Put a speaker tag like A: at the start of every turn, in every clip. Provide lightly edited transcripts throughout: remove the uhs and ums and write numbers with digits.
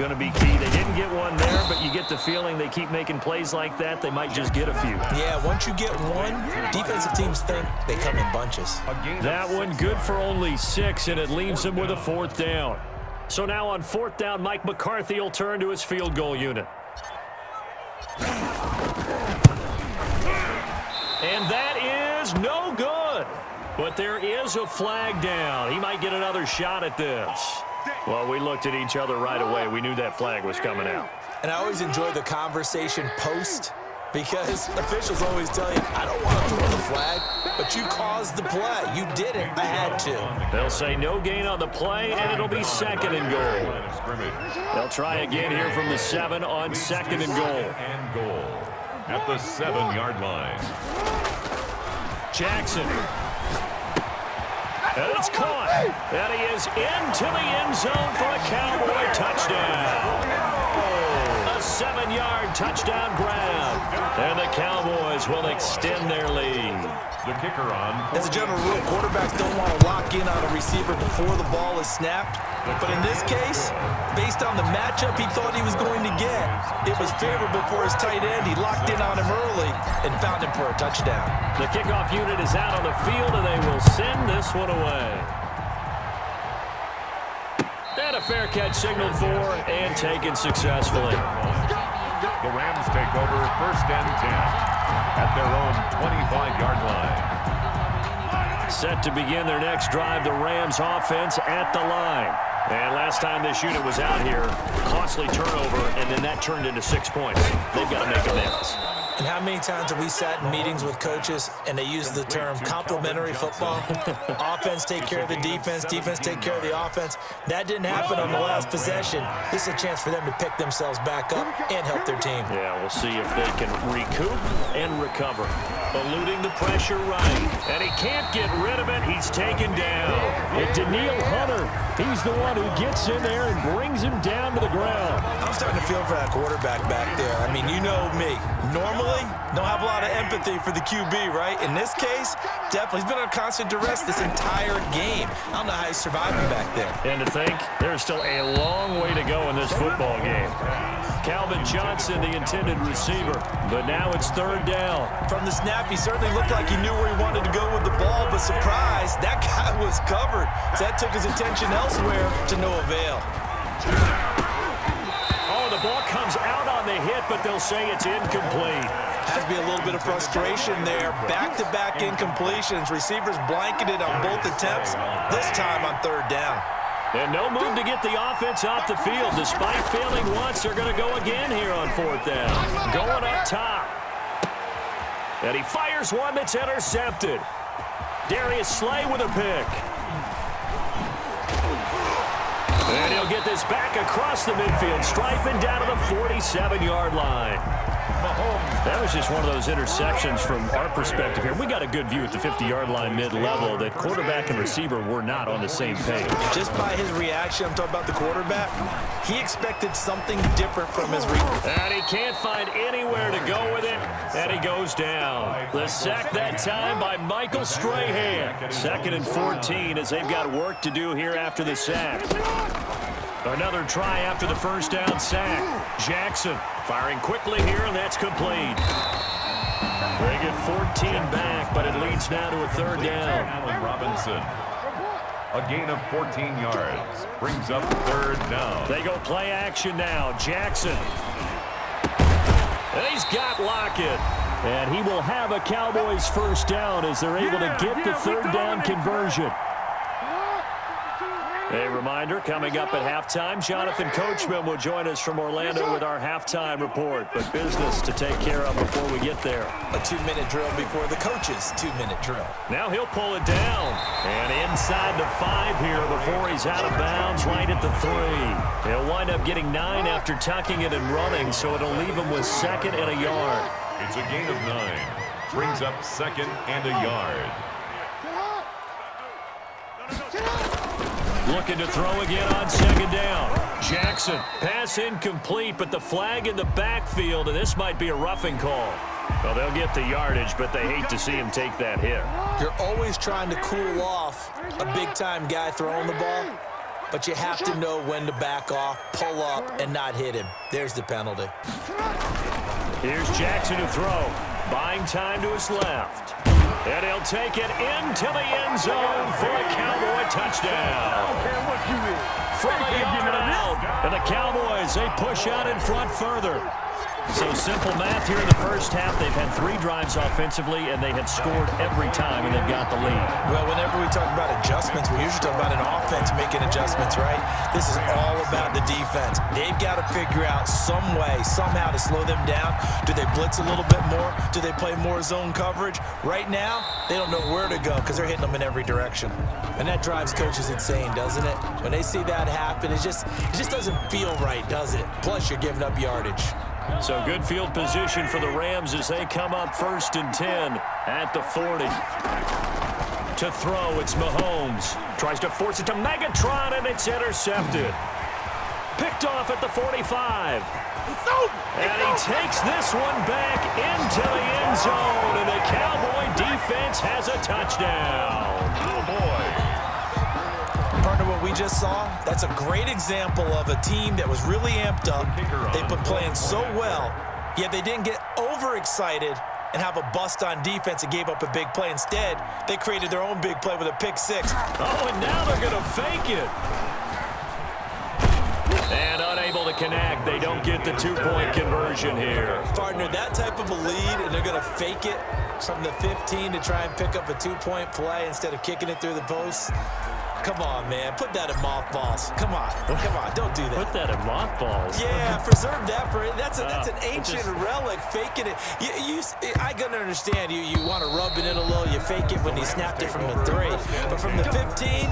A: going to be key. They didn't get one there, but you get the feeling they keep making plays like that, they might just get a few.
B: Yeah, once you get one, defensive teams think they come in bunches.
A: That one good for only 6, and it leaves them with a 4th down. So now on 4th down, Mike McCarthy will turn to his field goal unit. And that is no good. But there is a flag down. He might get another shot at this. Well, we looked at each other right away. We knew that flag was coming out.
B: And I always enjoy the conversation post because officials always tell you, I don't want to throw the flag, but you caused the play. You did it. I had to.
A: They'll say no gain on the play, and it'll be 2nd and goal. They'll try again here from the 7 on 2nd and goal.
C: At the 7-yard line.
A: Jackson. And it's caught. And he is into the end zone for a Cowboy touchdown. A 7-yard touchdown grab. And the Cowboys will extend their lead.
C: The kicker on.
B: As a general rule, quarterbacks don't want to lock in on a receiver before the ball is snapped. But in this case, based on the matchup he thought he was going to get, it was favorable for his tight end. He locked in on him early and found him for a touchdown.
A: The kickoff unit is out on the field, and they will send this one away. And a fair catch signaled for and taken successfully.
C: The Rams take over 1st and 10 at their own 25-yard line.
A: Set to begin their next drive, the Rams offense at the line. And last time this unit was out here, costly turnover, and then that turned into 6 points. They've got to make amends.
B: And how many times have we sat in meetings with coaches and they use the term complementary football? Offense take care of the defense, defense take care of the offense. That didn't happen on the last possession. This is a chance for them to pick themselves back up and help their team.
A: Yeah, we'll see if they can recoup and recover. Eluding the pressure right. And he can't get rid of it. He's taken down. And Daniil Hunter, he's the one who gets in there and brings him down to the ground.
B: I'm starting to feel for that quarterback back there. I mean, you know me. Normally, don't have a lot of empathy for the QB, right? In this case, definitely. He's been on constant duress this entire game. I don't know how he's surviving back there.
A: And to think, there's still a long way to go in this football game. Calvin Johnson, the intended receiver, but now it's 3rd down.
B: From the snap, he certainly looked like he knew where he wanted to go with the ball, but surprise, that guy was covered. So that took his attention elsewhere to no avail.
A: Oh, the ball comes out on the hit, but they'll say it's incomplete.
B: Has to be a little bit of frustration there. Back-to-back incompletions. Receivers blanketed on both attempts, this time on 3rd down.
A: And no move to get the offense off the field. Despite failing once, they're going to go again here on 4th down. Going up top. And he fires one that's intercepted. Darius Slay with a pick. And he'll get this back across the midfield, striping down to the 47-yard line. That was just one of those interceptions from our perspective here. We got a good view at the 50-yard line mid-level that quarterback and receiver were not on the same page.
B: Just by his reaction, I'm talking about the quarterback, he expected something different from his read.
A: And he can't find anywhere to go with it, and he goes down. The sack that time by Michael Strahan. 2nd and 14 as they've got work to do here after the sack. Another try after the 1st down sack. Jackson firing quickly here, and that's complete. They get 14 back, but it leads now to a 3rd down.
C: Allen Robinson. A gain of 14 yards. Brings up 3rd down.
A: They go play action now. Jackson. And he's got Lockett. And he will have a Cowboys 1st down as they're able to get the 3rd down conversion. A reminder, coming up at halftime, Jonathan Coachman will join us from Orlando with our halftime report. But business to take care of before we get there.
B: A 2-minute drill before the coach's 2-minute drill.
A: Now he'll pull it down. And inside the 5 here before he's out of bounds right at the 3. He'll wind up getting 9 after tucking it and running, so it'll leave him with 2nd and a yard.
C: It's a gain of 9. Brings up 2nd and a yard.
A: Looking to throw again on 2nd down. Jackson, pass incomplete, but the flag in the backfield, and this might be a roughing call. Well, they'll get the yardage, but they hate to see him take that hit.
B: You're always trying to cool off a big-time guy throwing the ball. but you have to know when to back off, pull up, and not hit him. There's the penalty.
A: Here's Jackson to throw. Buying time to his left. And he'll take it into the end zone for a Cowboy touchdown. From a yard out. And the Cowboys, they push out in front further. So simple math here in the first half. They've had 3 drives offensively, and they have scored every time, and they've got the lead.
B: Well, whenever we talk about adjustments, we usually talk about an offense making adjustments, right? This is all about the defense. They've got to figure out some way, somehow to slow them down. Do they blitz a little bit more? Do they play more zone coverage? Right now, they don't know where to go because they're hitting them in every direction. And that drives coaches insane, doesn't it? When they see that happen, it just doesn't feel right, does it? Plus, you're giving up yardage.
A: So good field position for the Rams as they come up 1st and 10 at the 40. To throw, it's Mahomes. Tries to force it to Megatron, and it's intercepted. Picked off at the 45. And he takes this one back into the end zone, and the Cowboy defense has a touchdown.
C: Cowboy.
B: Partner, what we just saw, that's a great example of a team that was really amped up. They've been playing so well, yet they didn't get overexcited and have a bust on defense and gave up a big play. Instead, they created their own big play with a pick 6.
A: Oh, and now they're going to fake it. And unable to connect. They don't get the 2-point conversion here.
B: Partner, that type of a lead, and they're going to fake it from the 15 to try and pick up a 2-point play instead of kicking it through the post. Come on, man. Put that in mothballs. Come on. Come on. Don't do that.
A: Put that in mothballs.
B: Yeah, preserve that for it. That's an ancient relic. Faking it. I can understand. You want to rub it in a little. You fake it when he snapped it from the 3. But from the 15,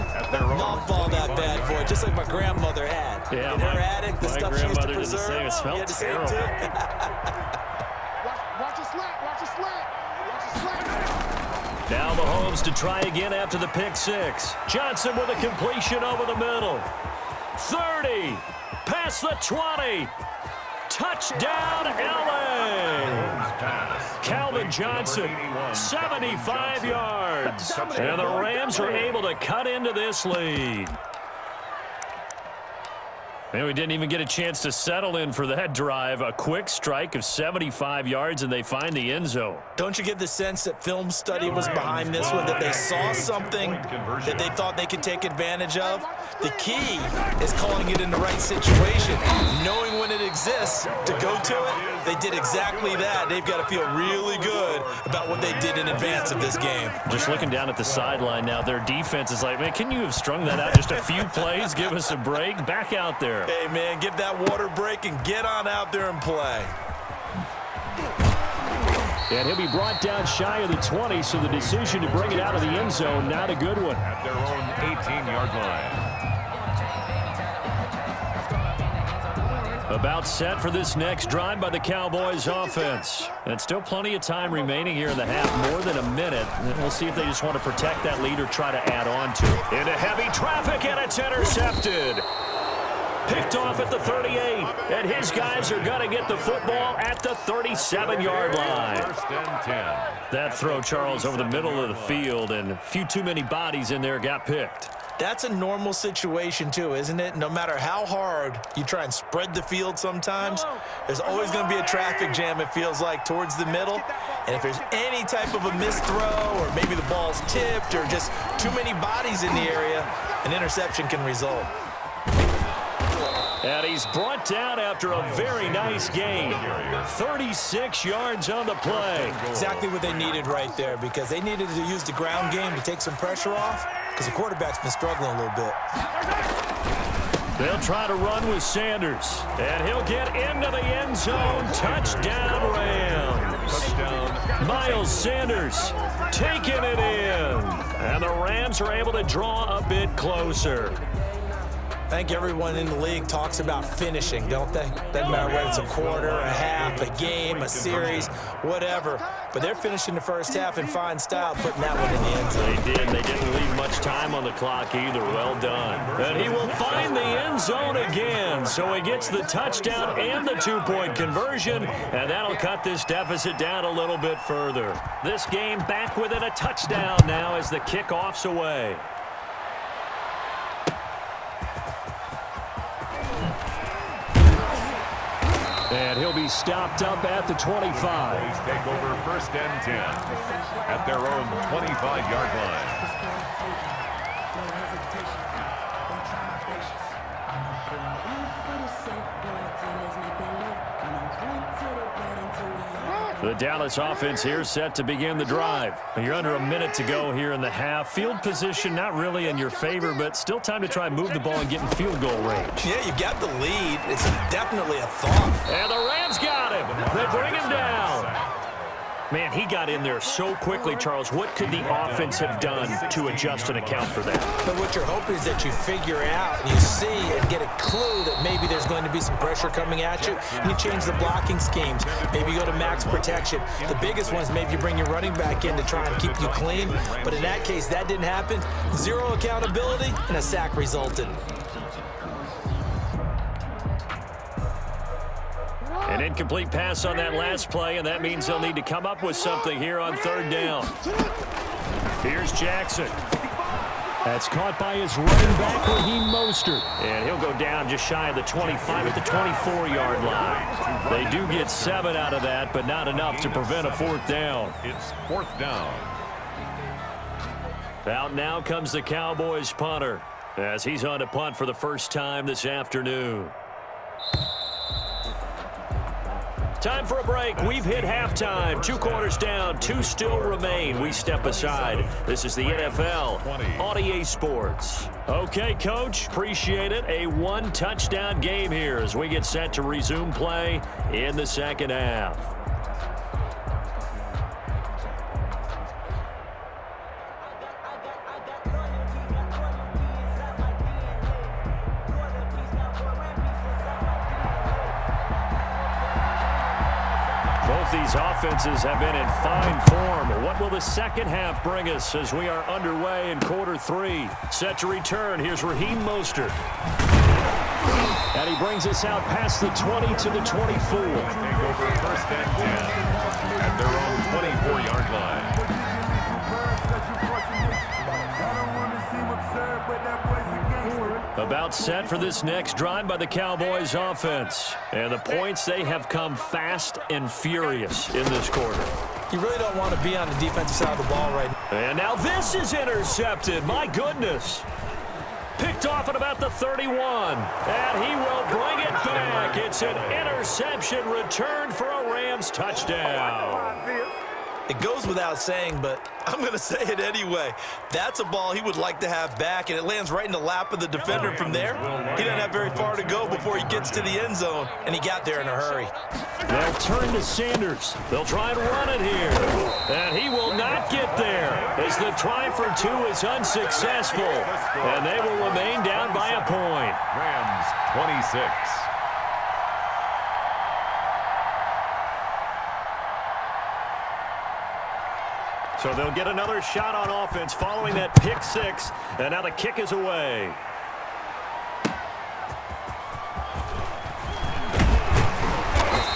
B: mothball that bad boy, just like my grandmother had.
A: Yeah,
B: in her attic, the stuff she used to preserve.
A: It smelled terrible.
D: Watch a slant. Watch a slant. Watch a slant.
A: Now Mahomes to try again after the pick 6. Johnson with a completion over the middle. 30. Past the 20. Touchdown, LA. Calvin Johnson, 75 yards. And the Rams are able to cut into this lead. Man, we didn't even get a chance to settle in for that drive. A quick strike of 75 yards, and they find the end zone.
B: Don't you get the sense that film study was behind this one, that they saw something that they thought they could take advantage of? The key is calling it in the right situation, knowing when it exists to go to it. They did exactly that. They've got to feel really good about what they did in advance of this game.
A: Just looking down at the sideline now, their defense is like, man, can you have strung that out just a few plays? Give us a break. Back out there.
B: Hey, man, give that water break and get on out there and play.
A: And he'll be brought down shy of the 20, so the decision to bring it out of the end zone, not a good one.
C: At their own 18-yard line.
A: About set for this next drive by the Cowboys offense. And still plenty of time remaining here in the half, more than a minute. And we'll see if they just want to protect that lead or try to add on to it. Into heavy traffic, and it's intercepted. Picked off at the 38, and his guys are going to get the football at the 37-yard line.
C: 1st and 10.
A: That throw, Charles, over the middle of the field, and a few too many bodies in there got picked.
B: That's a normal situation, too, isn't it? No matter how hard you try and spread the field sometimes, there's always going to be a traffic jam, it feels like, towards the middle. And if there's any type of a missed throw, or maybe the ball's tipped, or just too many bodies in the area, an interception can result.
A: And he's brought down after a very nice game. 36 yards on the play.
B: Exactly what they needed right there, because they needed to use the ground game to take some pressure off, because the quarterback's been struggling a little bit.
A: They'll try to run with Sanders, and he'll get into the end zone. Touchdown, Rams.
C: Touchdown.
A: Miles Sanders taking it in. And the Rams are able to draw a bit closer.
B: I think everyone in the league talks about finishing, don't they? Doesn't matter whether it's a quarter, a half, a game, a series, whatever. But they're finishing the first half in fine style, putting that one in the end zone.
A: They did. They didn't leave much time on the clock either. Well done. And he will find the end zone again. So he gets the touchdown and the 2-point conversion, and that'll cut this deficit down a little bit further. This game back within a touchdown now as the kickoff's away. And he'll be stopped up at the 25.
C: Cowboys take over first and 10 at their own 25-yard line.
A: The Dallas offense here set to begin the drive. You're under a minute to go here in the half. Field position not really in your favor, but still time to try and move the ball and get in field goal range.
B: Yeah, you got the lead. It's definitely a thought.
A: And the Rams got him. They bring him down. Man, he got in there so quickly, Charles. What could the offense have done to adjust and account for that?
B: But what you're hoping is that you figure out and you see and get a clue that maybe there's going to be some pressure coming at you. And you change the blocking schemes. Maybe you go to max protection. The biggest one is maybe you bring your running back in to try and keep you clean. But in that case, that didn't happen. Zero accountability, and a sack resulted.
A: An incomplete pass on that last play, and that means they'll need to come up with something here on third down. Here's Jackson. That's caught by his running back, Raheem Mostert. And he'll go down just shy of the 25 at the 24-yard line. They do get 7 out of that, but not enough to prevent a fourth down.
C: It's fourth down.
A: Out now comes the Cowboys punter as he's on to punt for the first time this afternoon. Time for a break. We've hit halftime. 2 quarters down. 2 still remain. We step aside. This is the NFL on EA Sports. Okay, Coach. Appreciate it. A 1-touchdown game here as we get set to resume play in the second half. These offenses have been in fine form. What will the second half bring us as we are underway in quarter 3? Set to return. Here's Raheem Mostert. And he brings us out past the 20 to the 24.
C: Take over first and 10 at their own 24-yard line.
A: About set for this next drive by the Cowboys offense. And the points, they have come fast and furious in this quarter.
B: You really don't want to be on the defensive side of the ball right now.
A: And now this is intercepted. My goodness. Picked off at about the 31. And he will bring it back. It's an interception return for a Rams touchdown.
B: It goes without saying, but I'm going to say it anyway. That's a ball he would like to have back, and it lands right in the lap of the defender from there. He doesn't have very far to go before he gets to the end zone, and he got there in a hurry.
A: They'll turn to Sanders. They'll try and run it here. And he will not get there as the try for 2 is unsuccessful. And they will remain down by a point.
C: Rams 26.
A: So they'll get another shot on offense following that pick 6. And now the kick is away.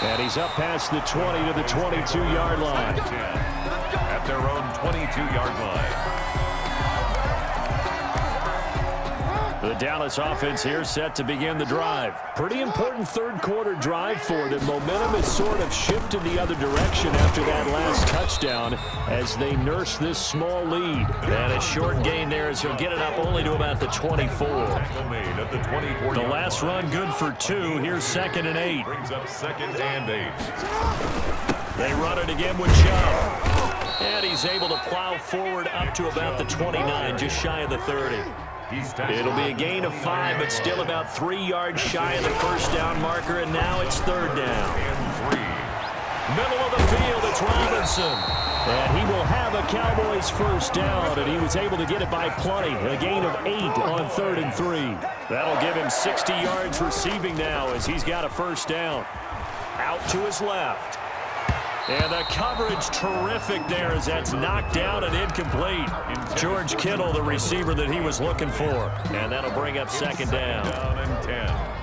A: And he's up past the 20 to the 22-yard line.
C: At their own 22-yard line.
A: The Dallas offense here set to begin the drive. Pretty important third quarter drive for them. Momentum has sort of shifted the other direction after that last touchdown as they nurse this small lead. And a short gain there as he'll get it up only to about the 24. The last run good for 2. Here's 2nd and 8.
C: Brings up 2nd and 8.
A: They run it again with Chubb. And he's able to plow forward up to about the 29, just shy of the 30. It'll be a gain of 5, but still about 3 yards shy of the first down marker, and now it's 3rd down. Middle of the field, it's Robinson. And he will have a Cowboys first down, and he was able to get it by plenty. A gain of 8 on 3rd and 3. That'll give him 60 yards receiving now as he's got a first down. Out to his left. And the coverage terrific there as that's knocked down and incomplete. George Kittle, the receiver that he was looking for. And that'll bring up 2nd down.
C: Down and 10.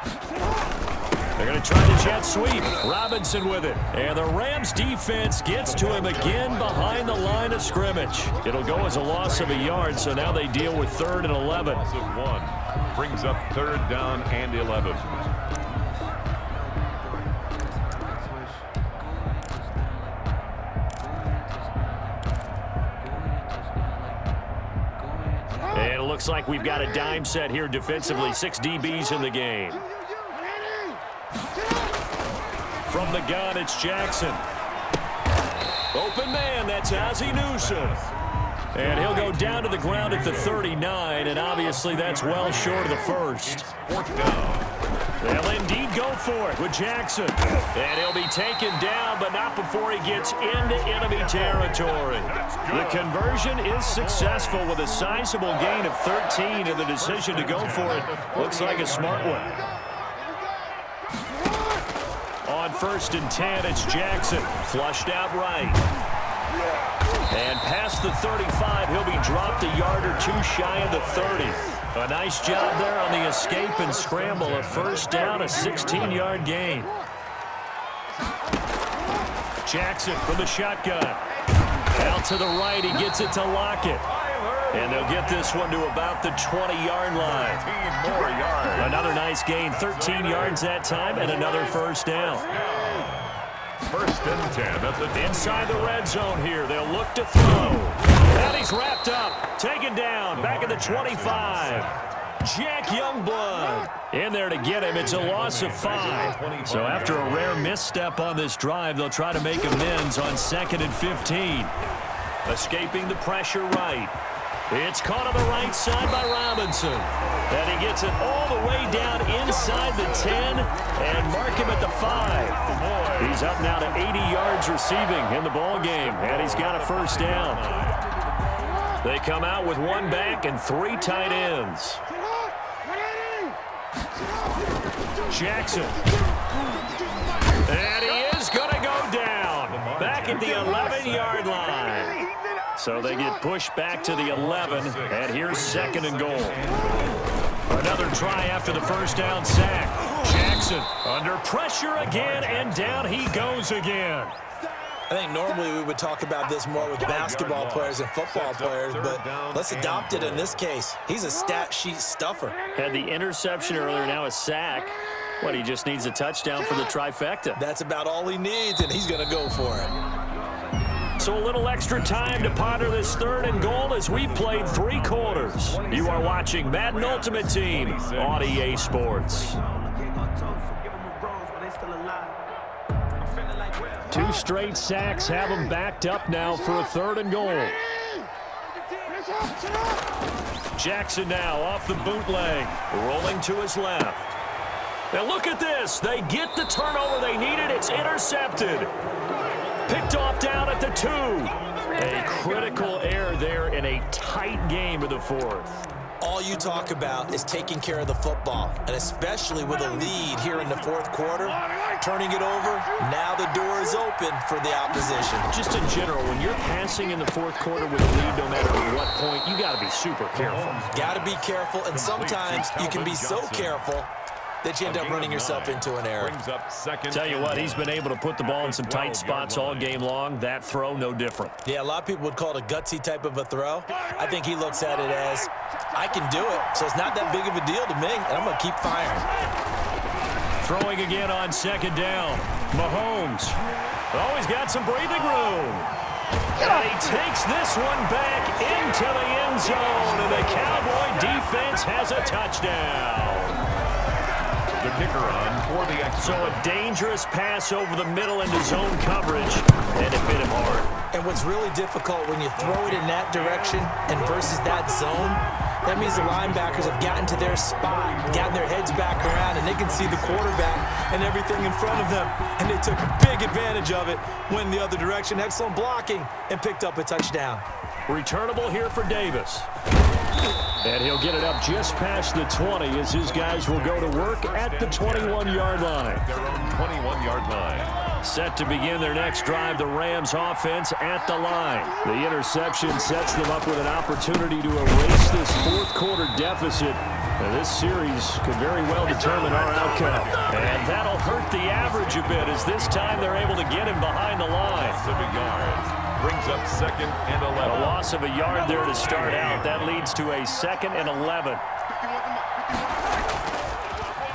A: They're going to try the jet sweep. Robinson with it. And the Rams defense gets to him again behind the line of scrimmage. It'll go as a loss of a yard, so now they deal with 3rd and 11.
C: Loss of 1 brings up 3rd down and 11.
A: And it looks like we've got a dime set here defensively. 6 DBs in the game. From the gun, it's Jackson. Open man, that's Ozzie Newsome. And he'll go down to the ground at the 39, and obviously that's well short of the first.
C: 4th down.
A: They'll indeed go for it with Jackson. And he'll be taken down, but not before he gets into enemy territory. The conversion is successful with a sizable gain of 13, and the decision to go for it looks like a smart one. On 1st and 10, it's Jackson. Flushed out right. And past the 35, he'll be dropped a yard or 2 shy of the 30. A nice job there on the escape and scramble. A 1st down, a 16-yard gain. Jackson from the shotgun. Out to the right, he gets it to Lockett. And they'll get this one to about the 20-yard line.
C: 13 more yards.
A: Another nice gain, 13 yards that time, and another 1st down.
C: 1st and 10 at the
A: Inside the red zone here, they'll look to throw. And he's wrapped up, taken down, back at the 25. Jack Youngblood in there to get him. It's a loss of 5. So after a rare misstep on this drive, they'll try to make amends on 2nd and 15. Escaping the pressure right. It's caught on the right side by Robinson. And he gets it all the way down inside the 10 and mark him at the 5. He's up now to 80 yards receiving in the ball game, and he's got a 1st down. They come out with 1 back and 3 tight ends. Jackson. And he is going to go down. Back at the 11-yard line. So they get pushed back to the 11, and here's 2nd and goal. Another try after the 1st down sack. Jackson under pressure again, and down he goes again.
B: I think normally we would talk about this more with basketball players and football players, but let's adopt it in this case. He's a stat sheet stuffer.
A: Had the interception earlier, now a sack. What, he just needs a touchdown for the trifecta.
B: That's about all he needs, and he's going to go for it.
A: So a little extra time to ponder this 3rd and goal as we've played 3 quarters. You are watching Madden Ultimate Team on EA Sports. 2 straight sacks have him backed up now for a 3rd and goal. Jackson now off the bootleg, rolling to his left. Now look at this. They get the turnover they needed. It's intercepted. Picked off down at the 2. A critical error there in a tight game of the 4th.
B: All you talk about is taking care of the football, and especially with a lead here in the 4th quarter, turning it over, now the door is open for the opposition.
A: Just in general, when you're passing in the 4th quarter with a lead, no matter at what point, you got to be super careful.
B: Got to be careful, and sometimes you can be so careful that you end up running yourself into an error.
A: Tell you what, he's been able to put the ball in some tight spots all game long. That throw, no different.
B: Yeah, a lot of people would call it a gutsy type of a throw. I think he looks at it as, I can do it, so it's not that big of a deal to me, and I'm going to keep firing.
A: Throwing again on 2nd down. Mahomes. Oh, he's got some breathing room. And he takes this one back into the end zone, and the Cowboy defense has a touchdown.
C: The kicker on for the extra.
A: So a dangerous pass over the middle into zone coverage, and it bit him hard.
B: And what's really difficult when you throw it in that direction and versus that zone, that means the linebackers have gotten to their spot, gotten their heads back around, and they can see the quarterback and everything in front of them. And they took big advantage of it, went the other direction, excellent blocking, and picked up a touchdown.
A: Returnable here for Davis. And he'll get it up just past the 20 as his guys will go to work at the 21-yard line.
C: Their own 21-yard line.
A: Set to begin their next drive, the Rams offense at the line. The interception sets them up with an opportunity to erase this 4th quarter deficit Now, this series could very well determine our outcome. And that'll hurt the average a bit as this time they're able to get him behind the line.
C: Brings up 2nd and 11.
A: A loss of a yard there to start out. That leads to a 2nd and 11.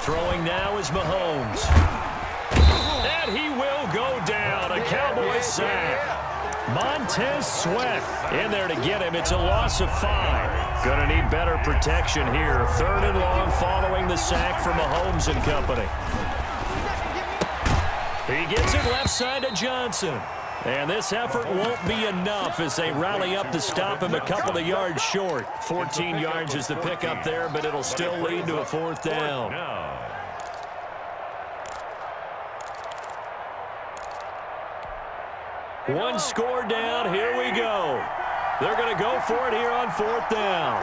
A: Throwing now is Mahomes. And he will go down. A Cowboys sack. Montez Sweat in there to get him. It's a loss of 5. Going to need better protection here. 3rd and long following the sack from Mahomes and company. He gets it left side to Johnson. And this effort won't be enough as they rally up to stop him a couple of yards short. 14 yards is the pickup there, but it'll still lead to a 4th down. One score down. Here we go. They're going to go for it here on 4th down.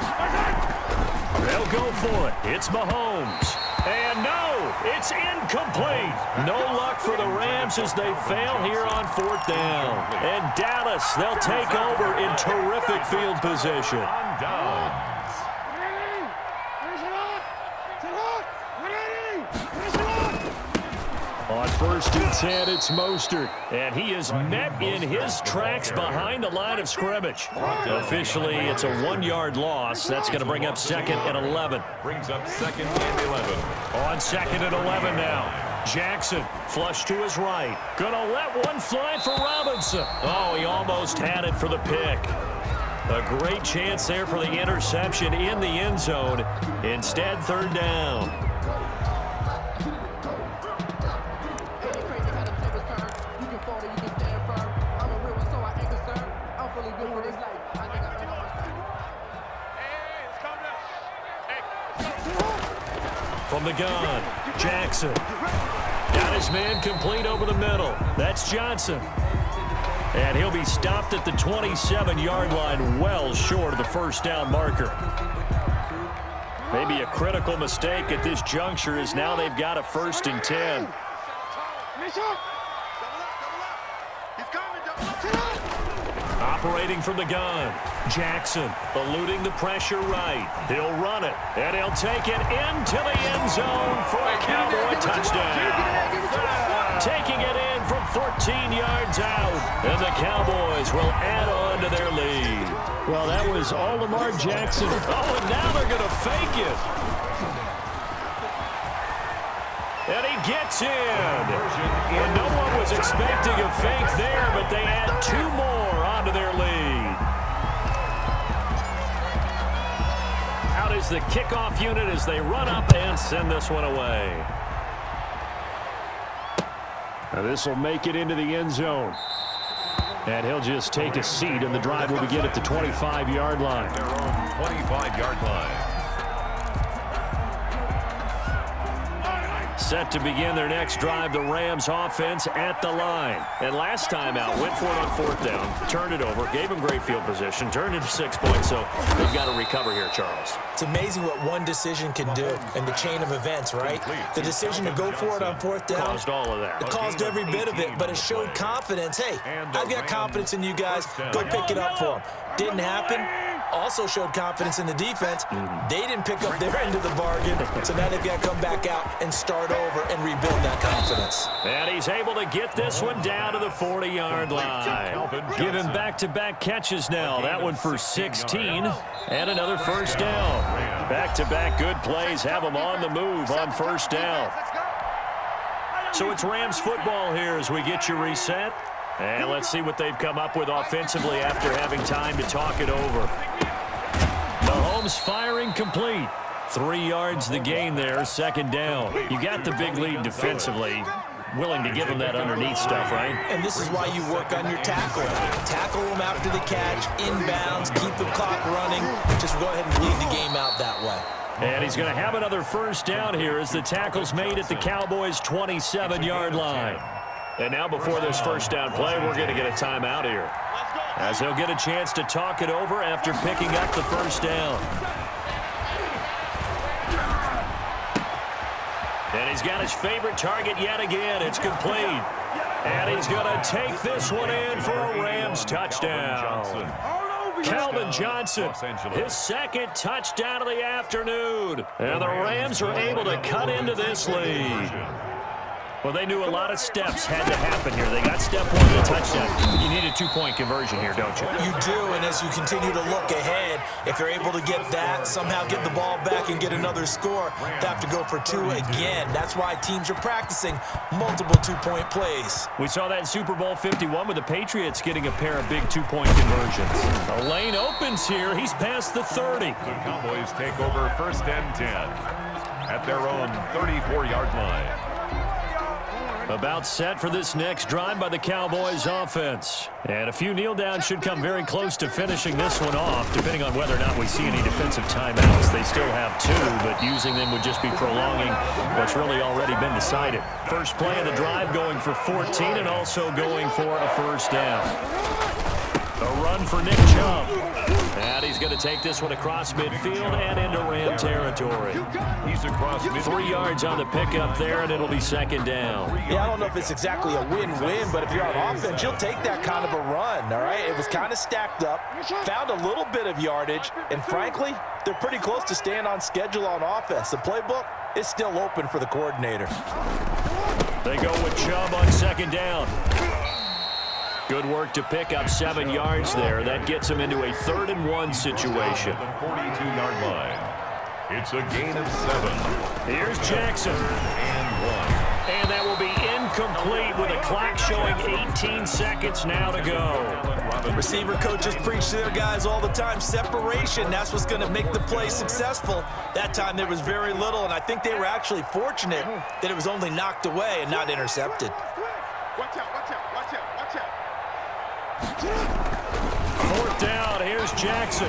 A: They'll go for it. It's Mahomes. And no, it's incomplete. No luck for the Rams as they fail here on 4th down. And Dallas, they'll take over in terrific field position. On 1st and 10, it's Mostert. And he is met in his tracks behind the line of scrimmage. Officially, it's a 1-yard loss. That's going to bring up 2nd and 11.
C: Brings up 2nd and 11.
A: On 2nd and 11 now. Jackson, flush to his right. Gonna let one fly for Robinson. Oh, he almost had it for the pick. A great chance there for the interception in the end zone. Instead, 3rd down. From the gun, Jackson. Got his man complete over the middle. That's Johnson. And he'll be stopped at the 27-yard line, well short of the 1st down marker. Maybe a critical mistake at this juncture as now they've got a 1st and 10. Operating from the gun, Jackson eluding the pressure right. He'll run it, and he'll take it into the end zone for a Cowboy touchdown. Taking it in from 14 yards out, and the Cowboys will add on to their lead. Well, that was all Lamar Jackson. Oh, and now they're going to fake it. And he gets in. And no one was expecting a fake there, but they add 2 more onto their lead. Out is the kickoff unit as they run up and send this one away. Now this will make it into the end zone. And he'll just take a seat, and the drive will begin at the 25-yard line.
C: Their own 25-yard line.
A: Set to begin their next drive, the Rams offense at the line. And last time out, went for it on 4th down, turned it over, gave them great field position, turned into 6 points, so they've got to recover here, Charles.
B: It's amazing what one decision can do in the chain of events, right? The decision to go for it on 4th down.
A: Caused all of that.
B: It caused every bit of it, but it showed confidence. Hey, I've got confidence in you guys. Go pick it up for them. Didn't happen. Also showed confidence in the defense. They didn't pick up their end of the bargain, so now they've got to come back out and start over and rebuild that confidence.
A: And he's able to get this one down to the 40-yard line. Give him back-to-back catches now. That one for 16 and another 1st down. Back-to-back good plays have him on the move on 1st down. So it's Rams football here as we get you reset. And let's see what they've come up with offensively after having time to talk it over. Mahomes firing complete. 3 yards the gain there, 2nd down. You got the big lead defensively. Willing to give them that underneath stuff, right?
B: And this is why you work on your tackle. Tackle them after the catch, inbounds, keep the clock running. Just go ahead and bleed the game out that way.
A: And he's going to have another 1st down here as the tackle's made at the Cowboys' 27-yard line. And now before this 1st down play, we're going to get a timeout here, as he'll get a chance to talk it over after picking up the 1st down. And he's got his favorite target yet again. It's complete. And he's going to take this one in for a Rams touchdown. Calvin Johnson, his second touchdown of the afternoon. And the Rams are able to cut into this lead. Well, they knew a lot of steps had to happen here. They got step one, the touchdown. You need a two-point conversion here, don't you?
B: You do, and as you continue to look ahead, if they're able to get that, somehow get the ball back and get another score, they have to go for two again. That's why teams are practicing multiple two-point plays.
A: We saw that in Super Bowl 51 with the Patriots getting a pair of big two-point conversions. The lane opens here. He's past the 30.
C: The Cowboys take over 1st and 10 at their own 34-yard line.
A: About set for this next drive by the Cowboys offense. And a few kneel downs should come very close to finishing this one off, depending on whether or not we see any defensive timeouts. They still have two, but using them would just be prolonging what's really already been decided. First play of the drive going for 14 and also going for a first down. A run for Nick Chubb. And he's going to take this one across midfield and into Ram territory.
C: He's across midfield.
A: 3 yards on the pickup there, and it'll be second down.
B: Yeah, I don't know if it's exactly a win-win, but if you're on offense, you'll take that kind of a run, all right? It was kind of stacked up, found a little bit of yardage, and frankly, they're pretty close to staying on schedule on offense. The playbook is still open for the coordinator.
A: They go with Chubb on second down. Good work to pick up 7 yards there. That gets him into a 3rd and 1 situation.
C: The 42-yard line. It's a gain of 7.
A: Here's Jackson. And that will be incomplete with a clock showing 18 seconds now to go.
B: Receiver coaches preach to their guys all the time. Separation, that's what's going to make the play successful. That time there was very little, and I think they were actually fortunate that it was only knocked away and not intercepted.
D: Watch out, watch out, watch out, watch out.
A: 4th down, here's Jackson.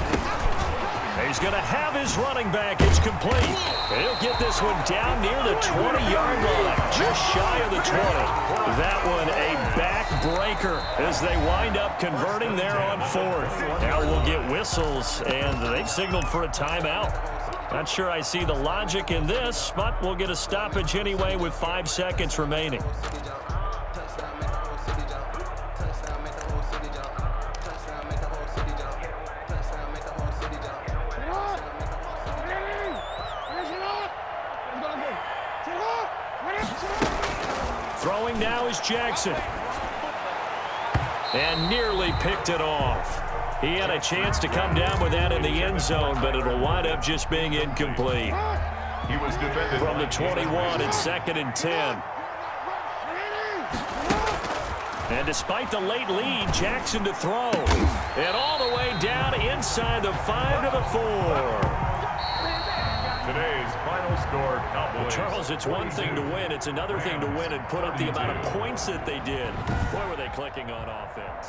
A: He's going to have his running back. It's complete. He'll get this one down near the 20-yard line, just shy of the 20. That one a backbreaker as they wind up converting there on 4th. Now we'll get whistles, and they've signaled for a timeout. Not sure I see the logic in this, but we'll get a stoppage anyway with 5 seconds remaining. Throwing now is Jackson. And nearly picked it off. He had a chance to come down with that in the end zone, but it'll wind up just being incomplete.
C: He was defended
A: From the 21, it's 2nd and 10. And despite the late lead, Jackson to throw. And all the way down inside the 5 to the 4.
C: Today's final score, Cowboys.
A: Well, Charles, it's one thing to win. It's another thing to win and put up the amount of points that they did. Boy, were they clicking on offense.